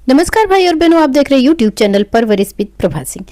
नमस्कार भाई और बहनों, आप देख रहे हैं यूट्यूब चैनल परवरिश विद प्रभा सिंह।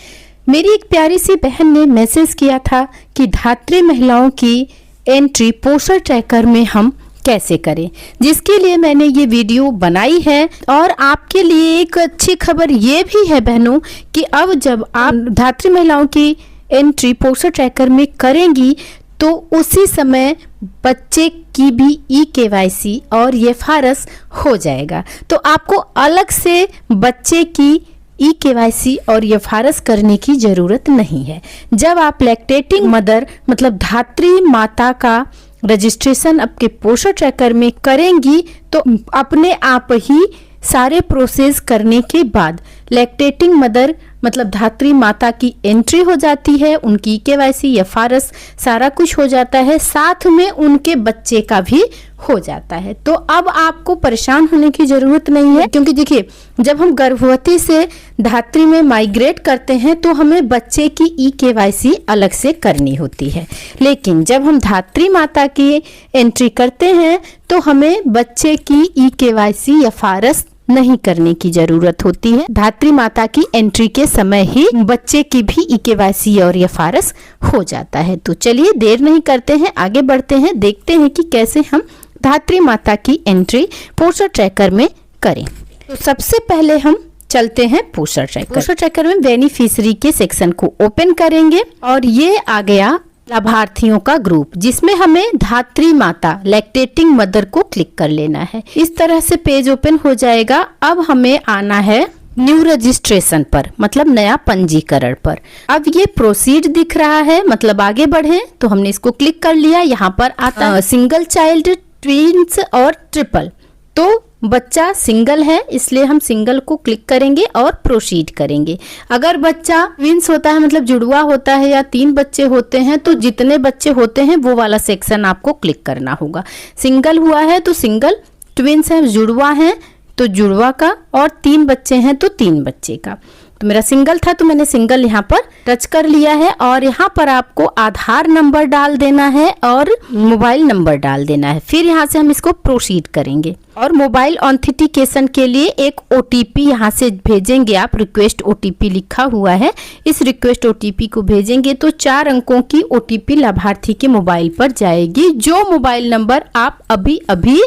मेरी एक प्यारी सी बहन ने मैसेज किया था कि धात्री महिलाओं की एंट्री पोस्टर ट्रैकर में हम कैसे करें, जिसके लिए मैंने ये वीडियो बनाई है। और आपके लिए एक अच्छी खबर ये भी है बहनों कि अब जब आप धात्री महिलाओं की एंट्री पोस्टर ट्रैकर में करेंगी तो उसी समय बच्चे की भी eKYC और एफआरएस हो जाएगा। तो आपको अलग से बच्चे की eKYC और एफआरएस करने की ज़रूरत नहीं है। जब आप लैक्टेटिंग मदर मतलब धात्री माता का रजिस्ट्रेशन आपके पोस्टर ट्रैकर में करेंगी तो अपने आप ही सारे प्रोसेस करने के बाद लैक्टेटिंग मदर मतलब धात्री माता की एंट्री हो जाती है, उनकी eKYC एफआरएस सारा कुछ हो जाता है, साथ में उनके बच्चे का भी हो जाता है। तो अब आपको परेशान होने की ज़रूरत नहीं है, क्योंकि देखिए जब हम गर्भवती से धात्री में माइग्रेट करते हैं तो हमें बच्चे की eKYC अलग से करनी होती है, लेकिन जब हम धात्री माता की एंट्री करते हैं तो हमें बच्चे की eKYC एफआरएस नहीं करने की जरूरत होती है। धात्री माता की एंट्री के समय ही बच्चे की भी eKYC और एफआरएस हो जाता है। तो चलिए देर नहीं करते हैं, आगे बढ़ते हैं, देखते हैं कि कैसे हम धात्री माता की एंट्री पोस्टर ट्रैकर में करें। तो सबसे पहले हम चलते हैं पोस्टर ट्रैकर। पोस्टर ट्रैकर में बेनिफिशियरी के सेक्शन को ओपन करेंगे और ये आ गया लाभार्थियों का ग्रुप, जिसमें हमें धात्री माता लैक्टेटिंग मदर को क्लिक कर लेना है। इस तरह से पेज ओपन हो जाएगा। अब हमें आना है न्यू रजिस्ट्रेशन पर, मतलब नया पंजीकरण पर। अब ये प्रोसीड दिख रहा है, मतलब आगे बढ़े, तो हमने इसको क्लिक कर लिया। यहाँ पर आता है सिंगल चाइल्ड, ट्विंस और ट्रिपल। तो बच्चा सिंगल है इसलिए हम सिंगल को क्लिक करेंगे और प्रोसीड करेंगे। अगर बच्चा ट्विंस होता है मतलब जुड़वा होता है या 3 बच्चे होते हैं तो जितने बच्चे होते हैं वो वाला सेक्शन आपको क्लिक करना होगा। सिंगल हुआ है तो सिंगल, ट्विंस है जुड़वा है तो जुड़वा का, और 3 बच्चे हैं तो 3 बच्चे का। तो मेरा सिंगल था तो मैंने सिंगल यहाँ पर टच कर लिया है। और यहाँ पर आपको आधार नंबर डाल देना है और मोबाइल नंबर डाल देना है। फिर यहाँ से हम इसको प्रोसीड करेंगे और मोबाइल ऑथेंटिकेशन के लिए एक OTP यहाँ से भेजेंगे आप। रिक्वेस्ट OTP लिखा हुआ है, इस रिक्वेस्ट OTP को भेजेंगे तो 4 अंकों की OTP लाभार्थी के मोबाइल पर जाएगी, जो मोबाइल नंबर आप अभी अभी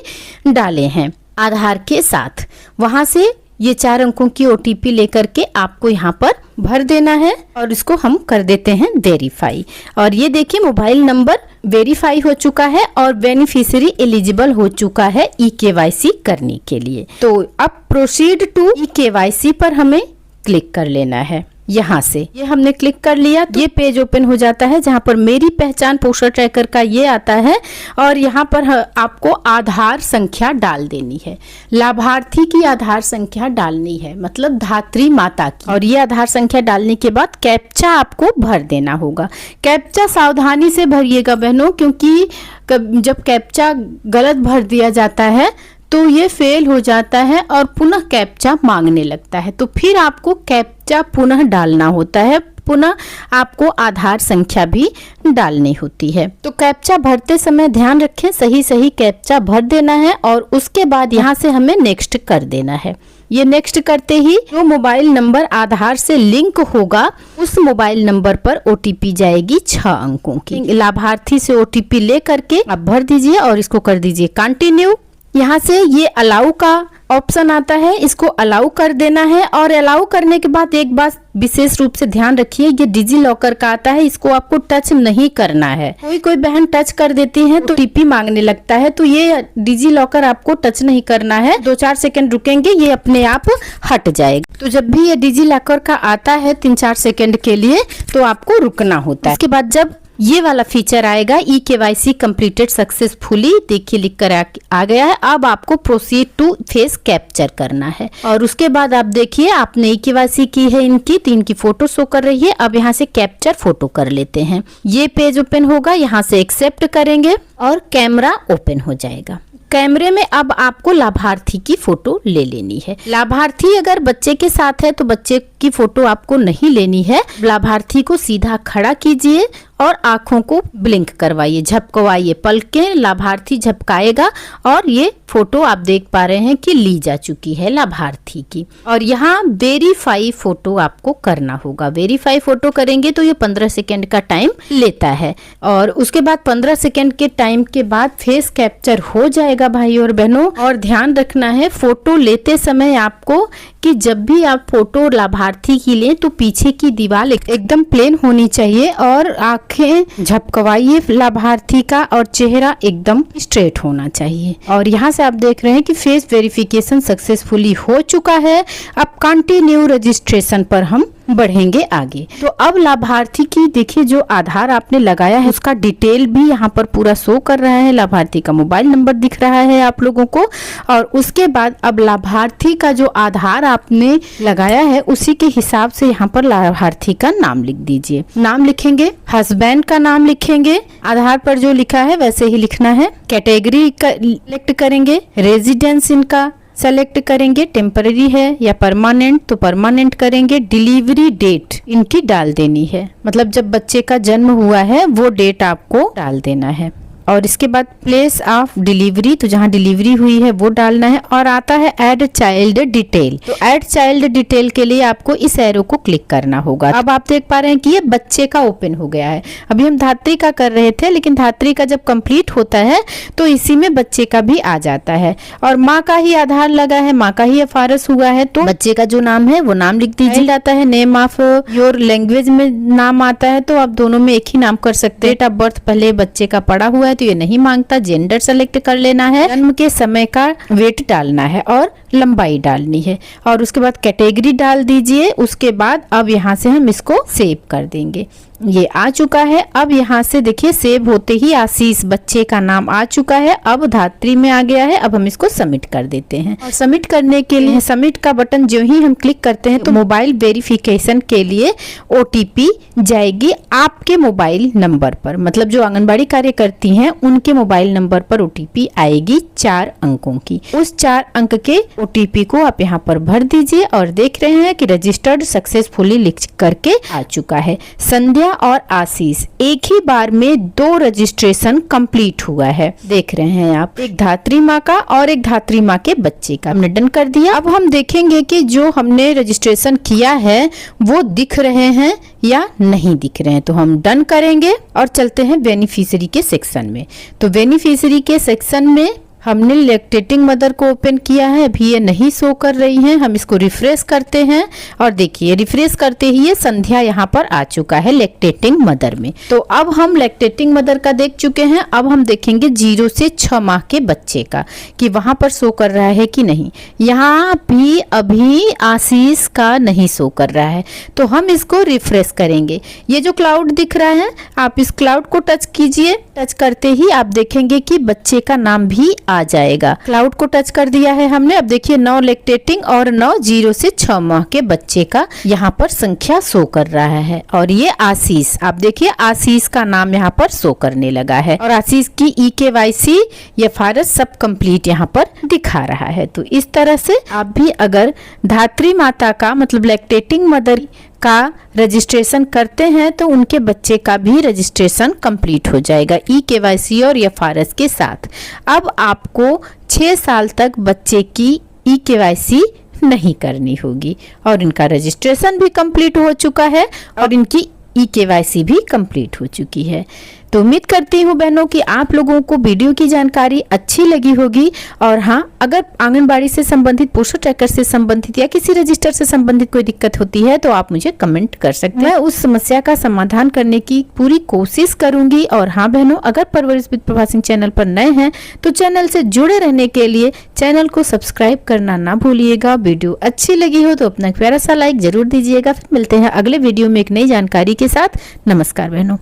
डाले हैं आधार के साथ। वहां से ये 4 अंकों की OTP लेकर के आपको यहाँ पर भर देना है और इसको हम कर देते हैं वेरीफाई। और ये देखिए मोबाइल नंबर वेरीफाई हो चुका है और बेनिफिशियरी एलिजिबल हो चुका है eKYC करने के लिए। तो अब प्रोसीड टू eKYC पर हमें क्लिक कर लेना है। यहाँ से ये हमने क्लिक कर लिया तो ये पेज ओपन हो जाता है, जहाँ पर मेरी पहचान पोस्टर ट्रैकर का ये आता है। और यहाँ पर आपको आधार संख्या डाल देनी है, लाभार्थी की आधार संख्या डालनी है, मतलब धात्री माता की। और ये आधार संख्या डालने के बाद कैप्चा आपको भर देना होगा। कैप्चा सावधानी से भरिएगा बहनों, क्योंकि जब कैप्चा गलत भर दिया जाता है तो ये फेल हो जाता है और पुनः कैप्चा मांगने लगता है। तो फिर आपको कैप्चा पुनः डालना होता है, पुनः आपको आधार संख्या भी डालनी होती है। तो कैप्चा भरते समय ध्यान रखें, सही कैप्चा भर देना है और उसके बाद यहाँ से हमें नेक्स्ट कर देना है। ये नेक्स्ट करते ही जो मोबाइल नंबर आधार से लिंक होगा उस मोबाइल नंबर पर OTP जाएगी 6 अंकों की। लाभार्थी से OTP ले करके आप भर दीजिए और इसको कर दीजिए कंटिन्यू। यहाँ से ये अलाउ का ऑप्शन आता है, इसको अलाउ कर देना है। और अलाउ करने के बाद एक बात विशेष रूप से ध्यान रखिए, ये डिजी लॉकर का आता है, इसको आपको टच नहीं करना है। कोई बहन टच कर देती है तो OTP मांगने लगता है, तो ये डिजी लॉकर आपको टच नहीं करना है। 2-4 सेकंड रुकेंगे, ये अपने आप हट जाएगा। तो जब भी ये डिजी लॉकर का आता है 3-4 सेकंड के लिए तो आपको रुकना होता है। उसके बाद जब ये वाला फीचर आएगा eKYC कंप्लीटेड सक्सेसफुली, देखिए लिख कर आ गया है। अब आपको प्रोसीड टू फेस कैप्चर करना है और उसके बाद आप देखिए आपने eKYC की है, इनकी 3 की फोटो शो कर रही है। अब यहाँ से कैप्चर फोटो कर लेते हैं। ये पेज ओपन होगा, यहाँ से एक्सेप्ट करेंगे और कैमरा ओपन हो जाएगा। कैमरे में अब आपको लाभार्थी की फोटो ले लेनी है। लाभार्थी अगर बच्चे के साथ है तो बच्चे की फोटो आपको नहीं लेनी है। लाभार्थी को सीधा खड़ा कीजिए और आंखों को ब्लिंक करवाइए, झपकवाइए, पलकें लाभार्थी झपकाएगा और ये फोटो आप देख पा रहे हैं कि ली जा चुकी है लाभार्थी की। और यहाँ वेरीफाई फोटो आपको करना होगा। वेरीफाई फोटो करेंगे तो ये 15 सेकेंड का टाइम लेता है और उसके बाद 15 सेकेंड के टाइम के बाद फेस कैप्चर हो जाएगा भाई और बहनों। और ध्यान रखना है फोटो लेते समय आपको कि जब भी आप फोटो लाभार्थी की लें तो पीछे की दीवार एकदम प्लेन होनी चाहिए और आंखें झपकवाइए लाभार्थी का और चेहरा एकदम स्ट्रेट होना चाहिए। और यहाँ से आप देख रहे हैं कि फेस वेरिफिकेशन सक्सेसफुली हो चुका है। अब कंटिन्यू रजिस्ट्रेशन पर हम बढ़ेंगे आगे। तो अब लाभार्थी की देखिए जो आधार आपने लगाया है उसका डिटेल भी यहाँ पर पूरा शो कर रहा है, लाभार्थी का मोबाइल नंबर दिख रहा है आप लोगों को। और उसके बाद अब लाभार्थी का जो आधार आपने लगाया है उसी के हिसाब से यहाँ पर लाभार्थी का नाम लिख दीजिए। नाम लिखेंगे, हस्बैंड का नाम लिखेंगे, आधार पर जो लिखा है वैसे ही लिखना है। कैटेगरी सिलेक्ट करेंगे, रेजिडेंस इनका सेलेक्ट करेंगे, टेम्पररी है या परमानेंट तो परमानेंट करेंगे। डिलीवरी डेट इनकी डाल देनी है, मतलब जब बच्चे का जन्म हुआ है वो डेट आपको डाल देना है। और इसके बाद प्लेस ऑफ डिलीवरी, तो जहाँ डिलीवरी हुई है वो डालना है। और आता है ऐड चाइल्ड डिटेल, तो ऐड चाइल्ड डिटेल के लिए आपको इस एरो को क्लिक करना होगा। अब आप देख पा रहे हैं कि ये बच्चे का ओपन हो गया है। अभी हम धात्री का कर रहे थे लेकिन धात्री का जब कंप्लीट होता है तो इसी में बच्चे का भी आ जाता है। और माँ का ही आधार लगा है, माँ का ही एफआरएस हुआ है तो बच्चे का जो नाम है वो नाम लिख दीजिए। आता है नेम ऑफ योर लैंग्वेज में नाम आता है तो आप दोनों में एक ही नाम कर सकते हैं। डेट ऑफ बर्थ पहले बच्चे का पड़ा हुआ है तो ये नहीं मांगता। जेंडर सेलेक्ट कर लेना है, जन्म के समय का वेट डालना है और लंबाई डालनी है। और उसके बाद कैटेगरी डाल दीजिए। उसके बाद अब यहाँ से हम इसको सेव कर देंगे। ये आ चुका है। अब यहाँ से देखिए सेव होते ही आशीष बच्चे का नाम आ चुका है, अब धात्री में आ गया है। अब हम इसको सबमिट कर देते हैं। और सबमिट करने के लिए सबमिट का बटन जो ही हम क्लिक करते हैं तो मोबाइल वेरिफिकेशन के लिए ओटीपी जाएगी आपके मोबाइल नंबर पर, मतलब जो आंगनबाड़ी कार्य करती हैं उनके मोबाइल नंबर पर ओटीपी आएगी 4 अंकों की। उस 4 अंक के ओटीपी को आप यहाँ पर भर दीजिए और देख रहे हैं कि रजिस्टर्ड सक्सेसफुली लिख करके आ चुका है। संध्या और आशीष एक ही बार में 2 रजिस्ट्रेशन कंप्लीट हुआ है, देख रहे हैं आप, एक धात्री माँ का और एक धात्री माँ के बच्चे का। हमने डन कर दिया। अब हम देखेंगे कि जो हमने रजिस्ट्रेशन किया है वो दिख रहे हैं या नहीं दिख रहे हैं। तो हम डन करेंगे और चलते हैं बेनिफिशियरी के सेक्शन में। तो बेनिफिशियरी के सेक्शन में हमने लैक्टेटिंग मदर को ओपन किया है, अभी ये नहीं शो कर रही हैं। हम इसको रिफ्रेश करते हैं और देखिए रिफ्रेश करते ही ये संध्या यहाँ पर आ चुका है लैक्टेटिंग मदर में। तो अब हम लैक्टेटिंग मदर का देख चुके हैं। अब हम देखेंगे 0 से 6 माह के बच्चे का कि वहां पर शो कर रहा है कि नहीं। यहाँ भी अभी आशीष का नहीं शो कर रहा है तो हम इसको रिफ्रेश करेंगे। ये जो क्लाउड दिख रहा है आप इस क्लाउड को टच कीजिए। टच करते ही आप देखेंगे कि बच्चे का नाम भी आ जाएगा। क्लाउड को टच कर दिया है हमने। अब देखिए 9 लैक्टेटिंग और 9 0 से 6 माह के बच्चे का यहाँ पर संख्या शो कर रहा है। और ये आशीष, आप देखिए आशीष का नाम यहाँ पर शो करने लगा है और आशीष की EKYC ये फारस सब कंप्लीट यहाँ पर दिखा रहा है। तो इस तरह से आप भी अगर धात्री माता का मतलब लैक्टेटिंग मदर का रजिस्ट्रेशन करते हैं तो उनके बच्चे का भी रजिस्ट्रेशन कंप्लीट हो जाएगा EKYC और एफआरएस के साथ। अब आपको 6 साल तक बच्चे की EKYC नहीं करनी होगी और इनका रजिस्ट्रेशन भी कंप्लीट हो चुका है और इनकी EKYC भी कंप्लीट हो चुकी है। तो उम्मीद करती हूँ बहनों कि आप लोगों को वीडियो की जानकारी अच्छी लगी होगी। और हाँ, अगर आंगनबाड़ी से संबंधित, पोस्टर ट्रैकर से संबंधित या किसी रजिस्टर से संबंधित कोई दिक्कत होती है तो आप मुझे कमेंट कर सकते हैं। मैं उस समस्या का समाधान करने की पूरी कोशिश करूंगी। और हाँ बहनों, अगर परवरिश विद प्रभा सिंह चैनल पर नए हैं तो चैनल से जुड़े रहने के लिए चैनल को सब्सक्राइब करना ना भूलिएगा। वीडियो अच्छी लगी हो तो अपना प्यारा सा लाइक जरूर दीजिएगा। फिर मिलते हैं अगले वीडियो में एक नई जानकारी के साथ। नमस्कार बहनों।